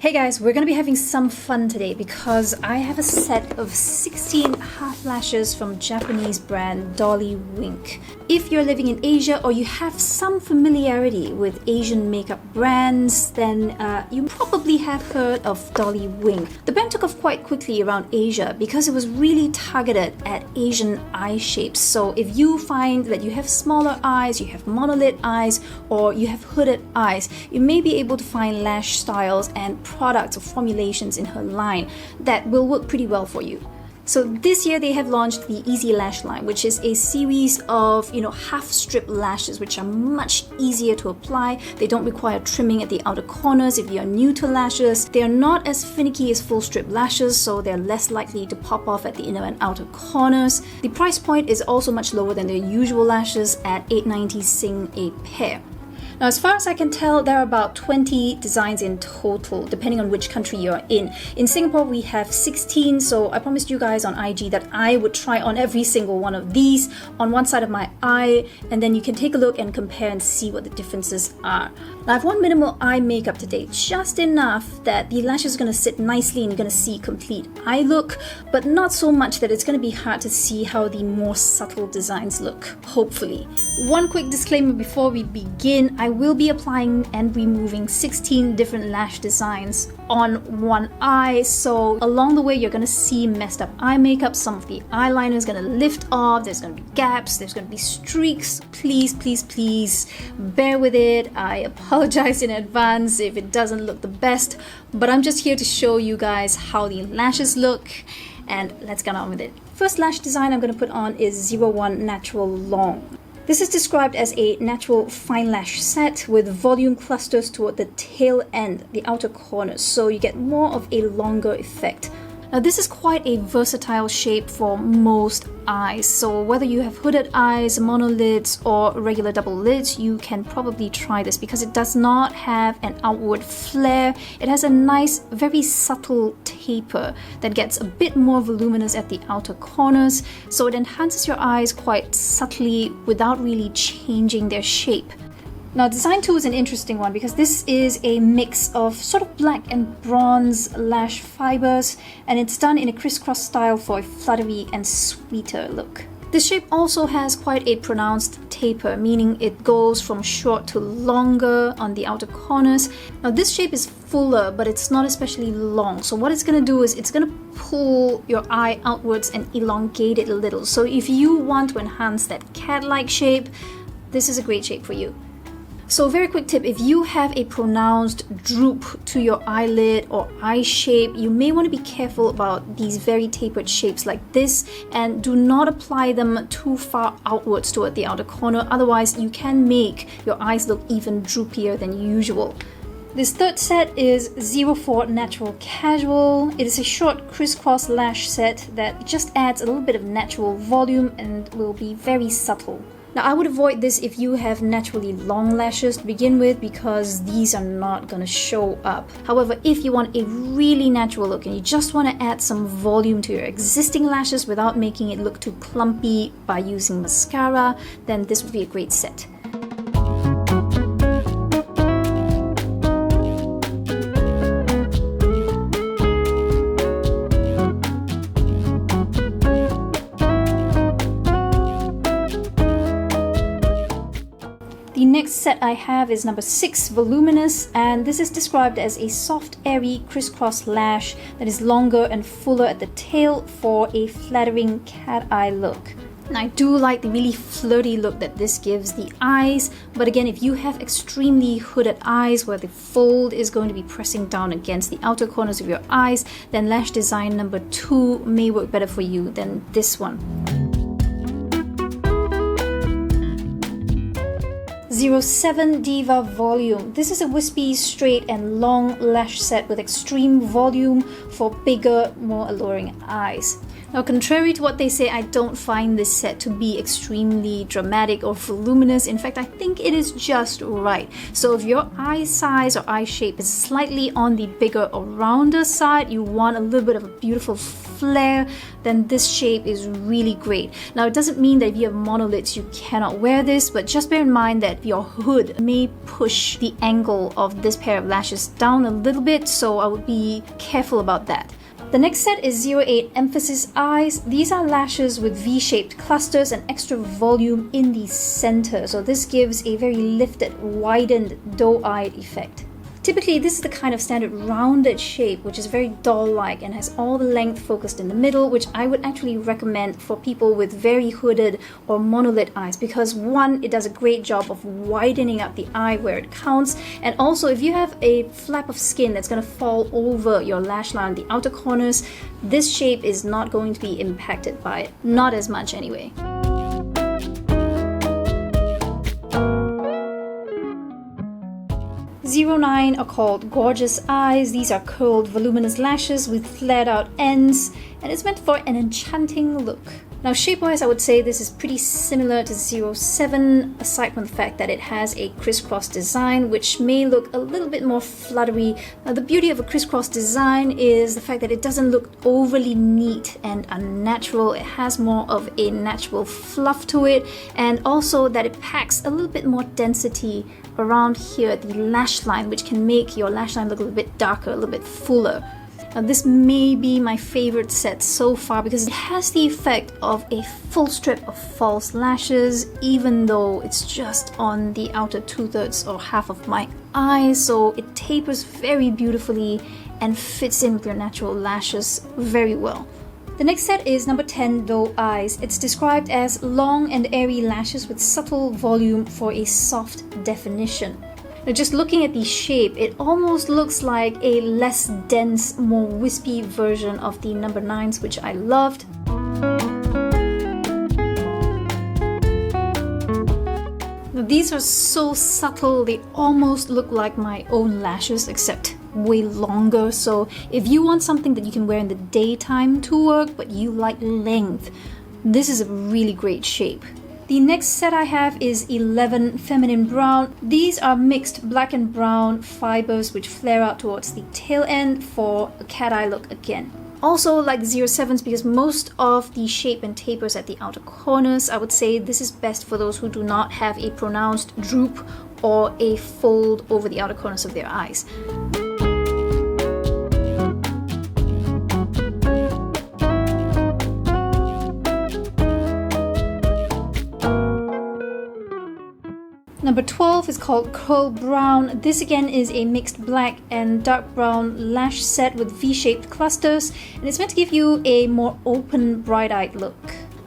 Hey guys, we're gonna be having some fun today because I have a set of 16 half lashes from Japanese brand Dolly Wink. If you're living in Asia or you have some familiarity with Asian makeup brands, then you probably have heard of Dolly Wink. The brand took off quite quickly around Asia because it was really targeted at Asian eye shapes. So if you find that you have smaller eyes, you have monolid eyes, or you have hooded eyes, you may be able to find lash styles and products or formulations in her line that will work pretty well for you. So this year they have launched the Easy Lash line, which is a series of, half strip lashes which are much easier to apply. They don't require trimming at the outer corners if you're new to lashes. They are not as finicky as full strip lashes, so they're less likely to pop off at the inner and outer corners. The price point is also much lower than their usual lashes at $8.90 Sing a pair. Now, as far as I can tell, there are about 20 designs in total, depending on which country you're in. In Singapore, we have 16, so I promised you guys on IG that I would try on every single one of these on one side of my eye, and then you can take a look and compare and see what the differences are. Now, I've worn minimal eye makeup today, just enough that the lashes are going to sit nicely and you're going to see complete eye look, but not so much that it's going to be hard to see how the more subtle designs look, hopefully. One quick disclaimer before we begin. I will be applying and removing 16 different lash designs on one eye, so along the way you're going to see messed up eye makeup. Some of the eyeliner is going to lift off, there's going to be gaps, there's going to be streaks. Please bear with it. I apologize in advance if it doesn't look the best, but I'm just here to show you guys how the lashes look, and let's get on with it. First lash design I'm going to put on is 01 Natural Long. This is described as a natural fine lash set with volume clusters toward the tail end, the outer corners, so you get more of a longer effect. Now this is quite a versatile shape for most eyes, so whether you have hooded eyes, monolids, or regular double lids, you can probably try this because it does not have an outward flare. It has a nice, very subtle taper that gets a bit more voluminous at the outer corners, so it enhances your eyes quite subtly without really changing their shape. Now, design 2 is an interesting one because this is a mix of sort of black and bronze lash fibers, and it's done in a crisscross style for a fluttery and sweeter look. This shape also has quite a pronounced taper, meaning it goes from short to longer on the outer corners. Now this shape is fuller, but it's not especially long, so what it's going to do is it's going to pull your eye outwards and elongate it a little. So if you want to enhance that cat-like shape, this is a great shape for you. So very quick tip, if you have a pronounced droop to your eyelid or eye shape, you may want to be careful about these very tapered shapes like this, and do not apply them too far outwards toward the outer corner, otherwise you can make your eyes look even droopier than usual. This third set is 04 Natural Casual. It is a short crisscross lash set that just adds a little bit of natural volume and will be very subtle. Now I would avoid this if you have naturally long lashes to begin with because these are not going to show up. However, if you want a really natural look and you just want to add some volume to your existing lashes without making it look too clumpy by using mascara, then this would be a great set. The next set I have is number 6, Voluminous, and this is described as a soft, airy, crisscross lash that is longer and fuller at the tail for a flattering cat eye look. And I do like the really flirty look that this gives the eyes, but again, if you have extremely hooded eyes where the fold is going to be pressing down against the outer corners of your eyes, then lash design number 2 may work better for you than this one. 07 Diva Volume. This is a wispy, straight and long lash set with extreme volume for bigger, more alluring eyes. Now, contrary to what they say, I don't find this set to be extremely dramatic or voluminous. In fact, I think it is just right. So if your eye size or eye shape is slightly on the bigger or rounder side, you want a little bit of a beautiful flare, then this shape is really great. Now, it doesn't mean that if you have monolids, you cannot wear this, but just bear in mind that your hood may push the angle of this pair of lashes down a little bit, so I would be careful about that. The next set is 08 Emphasis Eyes. These are lashes with V-shaped clusters and extra volume in the center. So this gives a very lifted, widened, doe-eyed effect. Typically, this is the kind of standard rounded shape, which is very doll-like and has all the length focused in the middle, which I would actually recommend for people with very hooded or monolid eyes, because one, it does a great job of widening up the eye where it counts, and also if you have a flap of skin that's going to fall over your lash line, the outer corners, this shape is not going to be impacted by it. Not as much anyway. 09 are called Gorgeous Eyes. These are curled, voluminous lashes with flared out ends, and it's meant for an enchanting look. Now, shape-wise, I would say this is pretty similar to 07, aside from the fact that it has a crisscross design, which may look a little bit more fluttery. Now, the beauty of a crisscross design is the fact that it doesn't look overly neat and unnatural. It has more of a natural fluff to it, and also that it packs a little bit more density around here at the lash line, which can make your lash line look a little bit darker, a little bit fuller. Now, this may be my favorite set so far because it has the effect of a full strip of false lashes, even though it's just on the outer 2/3 or half of my eye, so it tapers very beautifully and fits in with your natural lashes very well. The next set is number 10, Doe Eyes. It's described as long and airy lashes with subtle volume for a soft definition. Now, just looking at the shape, it almost looks like a less dense, more wispy version of the number 9s, which I loved. Now, these are so subtle, they almost look like my own lashes, except way longer. So if you want something that you can wear in the daytime to work, but you like length, this is a really great shape. The next set I have is 11 Feminine Brown. These are mixed black and brown fibers which flare out towards the tail end for a cat eye look again. Also, like the 07s, because most of the shape and tapers at the outer corners, I would say this is best for those who do not have a pronounced droop or a fold over the outer corners of their eyes. Number 12 is called Curl Brown. This again is a mixed black and dark brown lash set with V-shaped clusters, and it's meant to give you a more open, bright-eyed look.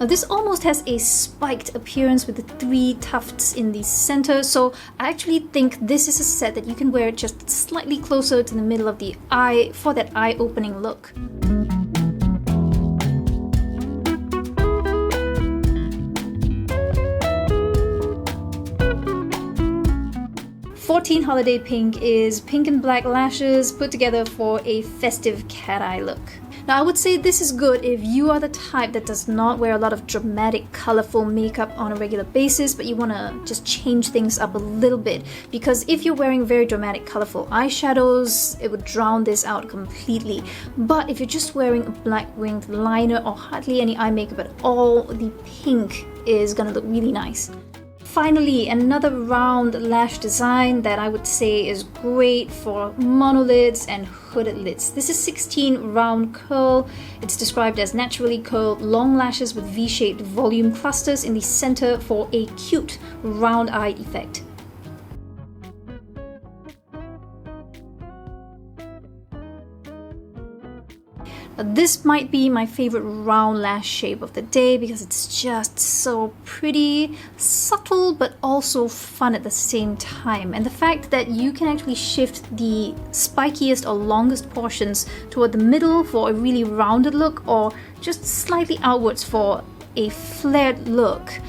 Now, this almost has a spiked appearance with the 3 tufts in the center, so I actually think this is a set that you can wear just slightly closer to the middle of the eye for that eye-opening look. 14 Holiday Pink is pink and black lashes put together for a festive cat eye look. Now, I would say this is good if you are the type that does not wear a lot of dramatic, colorful makeup on a regular basis, but you want to just change things up a little bit. Because if you're wearing very dramatic, colorful eyeshadows, it would drown this out completely. But if you're just wearing a black winged liner or hardly any eye makeup at all, the pink is gonna look really nice. Finally, another round lash design that I would say is great for monolids and hooded lids. This is 16 Round Curl. It's described as naturally curled long lashes with V-shaped volume clusters in the center for a cute round eye effect. This might be my favorite round lash shape of the day because it's just so pretty, subtle, but also fun at the same time. And the fact that you can actually shift the spikiest or longest portions toward the middle for a really rounded look, or just slightly outwards for a flared look,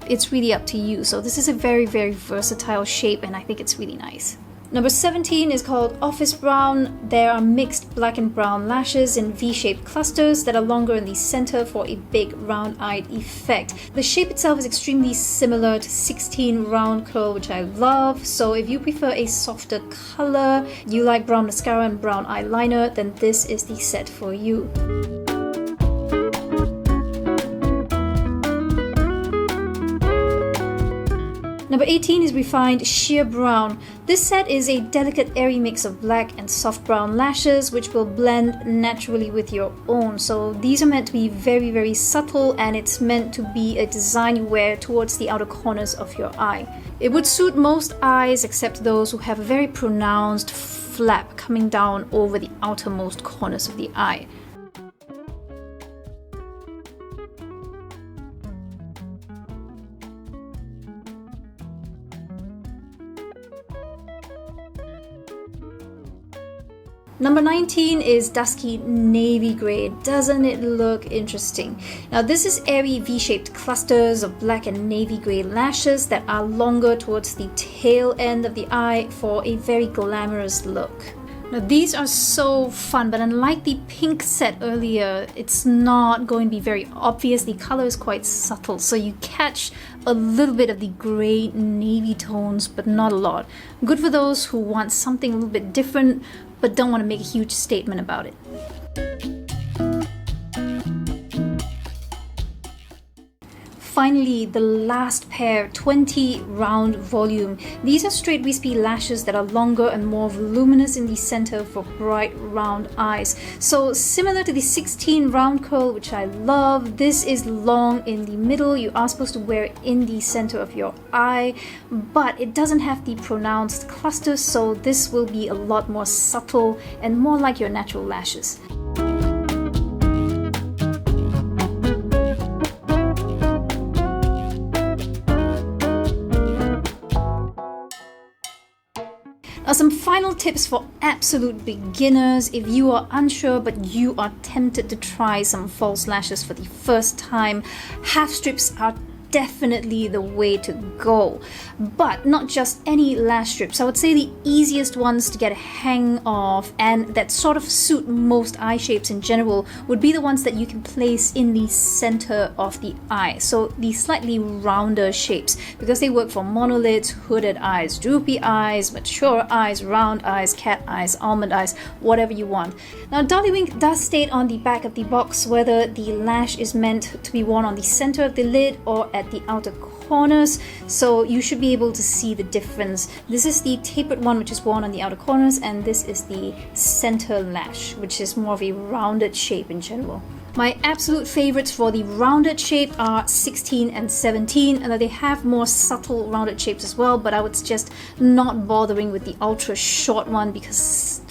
it's really up to you. So this is a very, very versatile shape, and I think it's really nice. Number 17 is called Office Brown. There are mixed black and brown lashes in V-shaped clusters that are longer in the center for a big round-eyed effect. The shape itself is extremely similar to 16 Round Curl, which I love. So if you prefer a softer color, you like brown mascara and brown eyeliner, then this is the set for you. Number 18 is Refined Sheer Brown. This set is a delicate airy mix of black and soft brown lashes which will blend naturally with your own. So these are meant to be very, very subtle, and it's meant to be a design you wear towards the outer corners of your eye. It would suit most eyes except those who have a very pronounced flap coming down over the outermost corners of the eye. Number 19 is Dusky Navy Grey. Doesn't it look interesting? Now this is airy V-shaped clusters of black and navy grey lashes that are longer towards the tail end of the eye for a very glamorous look. Now these are so fun, but unlike the pink set earlier, it's not going to be very obvious. The color is quite subtle, so you catch a little bit of the grey navy tones, but not a lot. Good for those who want something a little bit different, but don't want to make a huge statement about it. Finally, the last pair, 20 Round Volume. These are straight wispy lashes that are longer and more voluminous in the center for bright round eyes. So similar to the 16 Round Curl, which I love, this is long in the middle. You are supposed to wear it in the center of your eye, but it doesn't have the pronounced clusters, so this will be a lot more subtle and more like your natural lashes. Now some final tips for absolute beginners. If you are unsure but you are tempted to try some false lashes for the first time, half strips are definitely the way to go. But not just any lash strips. I would say the easiest ones to get a hang of and that sort of suit most eye shapes in general would be the ones that you can place in the center of the eye. So the slightly rounder shapes, because they work for monolids, hooded eyes, droopy eyes, mature eyes, round eyes, cat eyes, almond eyes, whatever you want. Now Dolly Wink does state on the back of the box whether the lash is meant to be worn on the center of the lid or at the outer corners, so you should be able to see the difference. This is the tapered one, which is worn on the outer corners, and this is the center lash, which is more of a rounded shape in general. My absolute favorites for the rounded shape are 16 and 17, and they have more subtle rounded shapes as well, but I would suggest not bothering with the ultra short one because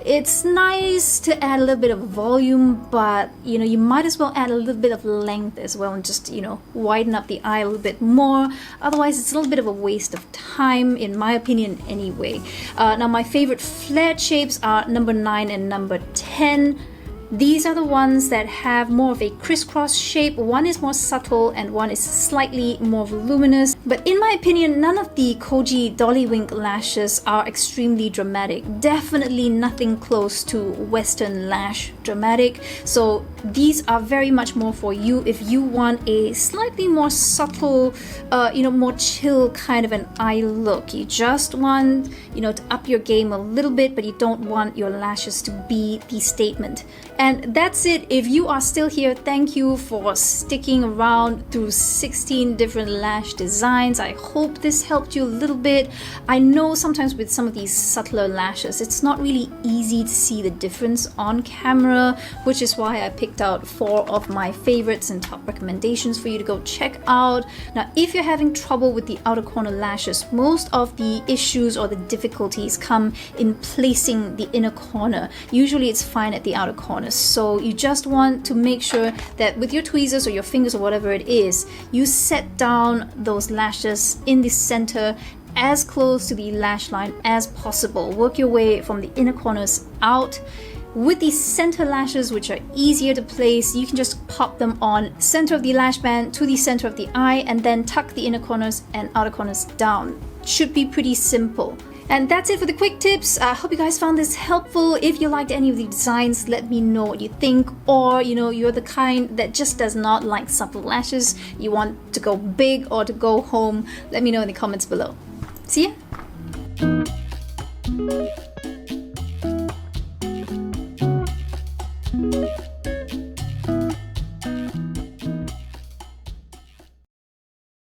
it's nice to add a little bit of volume, but you might as well add a little bit of length as well and just widen up the eye a little bit more. Otherwise it's a little bit of a waste of time, in my opinion anyway. Now my favorite flared shapes are number 9 and number 10. These are the ones that have more of a crisscross shape. One is more subtle and one is slightly more voluminous. But in my opinion, none of the Koji Dolly Wink lashes are extremely dramatic. Definitely nothing close to Western lash dramatic. So these are very much more for you if you want a slightly more subtle, more chill kind of an eye look. You just want, to up your game a little bit, but you don't want your lashes to be the statement. And that's it. If you are still here, thank you for sticking around through 16 different lash designs. I hope this helped you a little bit. I know sometimes with some of these subtler lashes, it's not really easy to see the difference on camera, which is why I picked out 4 of my favorites and top recommendations for you to go check out. Now, if you're having trouble with the outer corner lashes, most of the issues or the difficulties come in placing the inner corner. Usually it's fine at the outer corner. So you just want to make sure that with your tweezers or your fingers or whatever it is, you set down those lashes in the center as close to the lash line as possible. Work your way from the inner corners out. With the center lashes, which are easier to place, you can just pop them on center of the lash band to the center of the eye and then tuck the inner corners and outer corners down. Should be pretty simple. And that's it for the quick tips. I hope you guys found this helpful. If you liked any of the designs, let me know what you think. Or, you're the kind that just does not like subtle lashes. You want to go big or to go home. Let me know in the comments below. See ya!